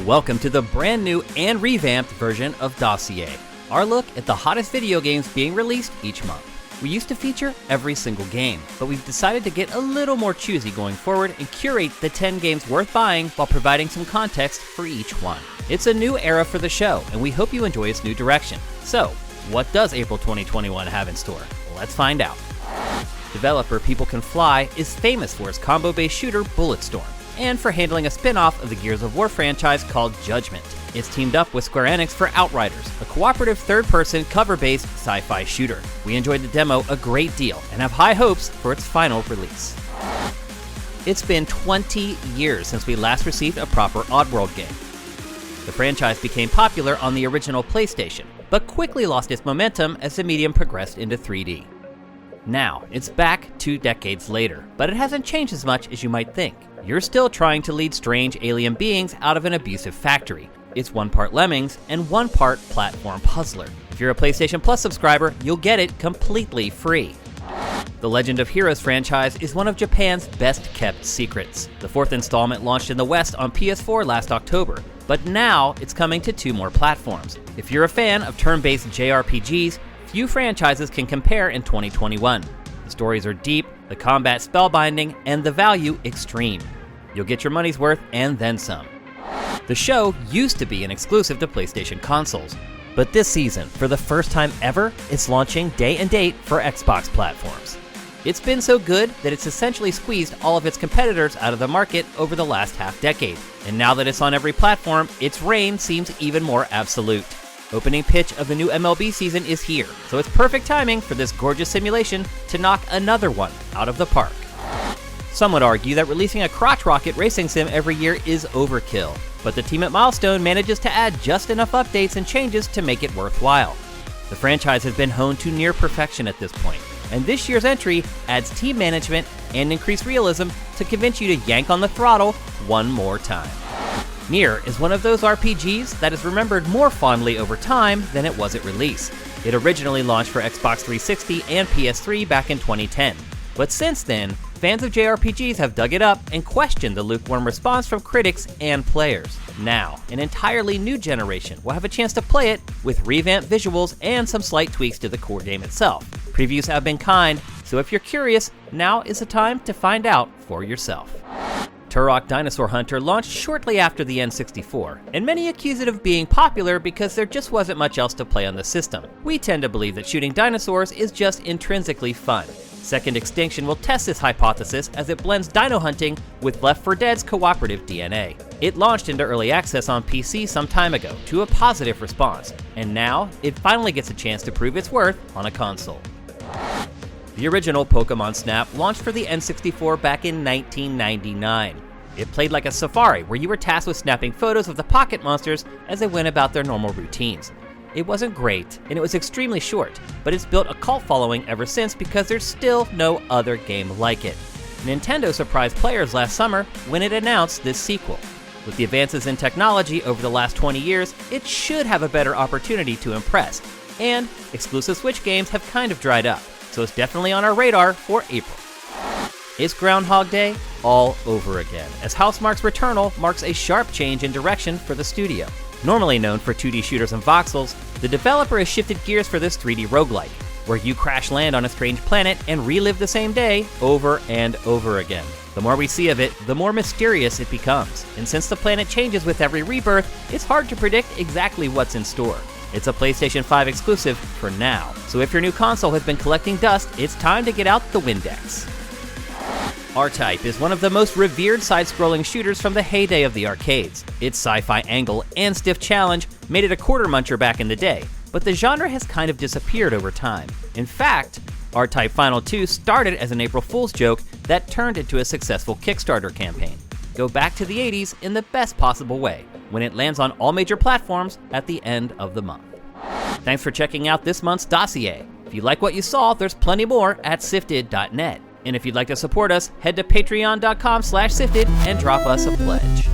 Welcome to the brand new and revamped version of Dossier, our look at the hottest video games being released each month. We used to feature every single game, but we've decided to get a little more choosy going forward and curate the 10 games worth buying while providing some context for each one. It's a new era for the show, and we hope you enjoy its new direction. So, what does April 2021 have in store? Let's find out. Developer People Can Fly is famous for its combo-based shooter Bulletstorm, and for handling a spin-off of the Gears of War franchise called Judgment. It's teamed up with Square Enix for Outriders, a cooperative third-person cover-based sci-fi shooter. We enjoyed the demo a great deal and have high hopes for its final release. It's been 20 years since we last received a proper Oddworld game. The franchise became popular on the original PlayStation, but quickly lost its momentum as the medium progressed into 3D. Now, it's back 2 decades later, but it hasn't changed as much as you might think. You're still trying to lead strange alien beings out of an abusive factory. It's 1 part Lemmings and 1 part platform puzzler. If you're a PlayStation Plus subscriber, you'll get it completely free. The Legend of Heroes franchise is one of Japan's best-kept secrets. The 4th installment launched in the West on PS4 last October, but now it's coming to 2 more platforms. If you're a fan of turn-based JRPGs, few franchises can compare in 2021. The stories are deep, the combat spellbinding, and the value extreme. You'll get your money's worth and then some. The show used to be an exclusive to PlayStation consoles, but this season, for the first time ever, it's launching day and date for Xbox platforms. It's been so good that it's essentially squeezed all of its competitors out of the market over the last half-decade, and now that it's on every platform, its reign seems even more absolute. Opening pitch of the new MLB season is here, so it's perfect timing for this gorgeous simulation to knock another one out of the park. Some would argue that releasing a crotch rocket racing sim every year is overkill, but the team at Milestone manages to add just enough updates and changes to make it worthwhile. The franchise has been honed to near perfection at this point, and this year's entry adds team management and increased realism to convince you to yank on the throttle one more time. Nier is one of those RPGs that is remembered more fondly over time than it was at release. It originally launched for Xbox 360 and PS3 back in 2010. But since then, fans of JRPGs have dug it up and questioned the lukewarm response from critics and players. Now, an entirely new generation will have a chance to play it with revamped visuals and some slight tweaks to the core game itself. Previews have been kind, so if you're curious, now is the time to find out for yourself. Turok Dinosaur Hunter launched shortly after the N64, and many accuse it of being popular because there just wasn't much else to play on the system. We tend to believe that shooting dinosaurs is just intrinsically fun. Second Extinction will test this hypothesis as it blends dino hunting with Left 4 Dead's cooperative DNA. It launched into early access on PC some time ago to a positive response, and now it finally gets a chance to prove its worth on a console. The original Pokemon Snap launched for the N64 back in 1999. It played like a safari where you were tasked with snapping photos of the pocket monsters as they went about their normal routines. It wasn't great, and it was extremely short, but it's built a cult following ever since because there's still no other game like it. Nintendo surprised players last summer when it announced this sequel. With the advances in technology over the last 20 years, it should have a better opportunity to impress, and exclusive Switch games have kind of dried up, so it's definitely on our radar for April. It's Groundhog Day all over again, as Housemarque's Returnal marks a sharp change in direction for the studio. Normally known for 2D shooters and voxels, the developer has shifted gears for this 3D roguelike, where you crash land on a strange planet and relive the same day over and over again. The more we see of it, the more mysterious it becomes, and since the planet changes with every rebirth, it's hard to predict exactly what's in store. It's a PlayStation 5 exclusive for now, so if your new console has been collecting dust, it's time to get out the Windex. R-Type is one of the most revered side-scrolling shooters from the heyday of the arcades. Its sci-fi angle and stiff challenge made it a quarter muncher back in the day, but the genre has kind of disappeared over time. In fact, R-Type Final 2 started as an April Fool's joke that turned into a successful Kickstarter campaign. Go back to the 80s in the best possible way, when it lands on all major platforms at the end of the month. Thanks for checking out this month's Dossier. If you like what you saw, there's plenty more at sifted.net. And if you'd like to support us, head to patreon.com/sifted and drop us a pledge.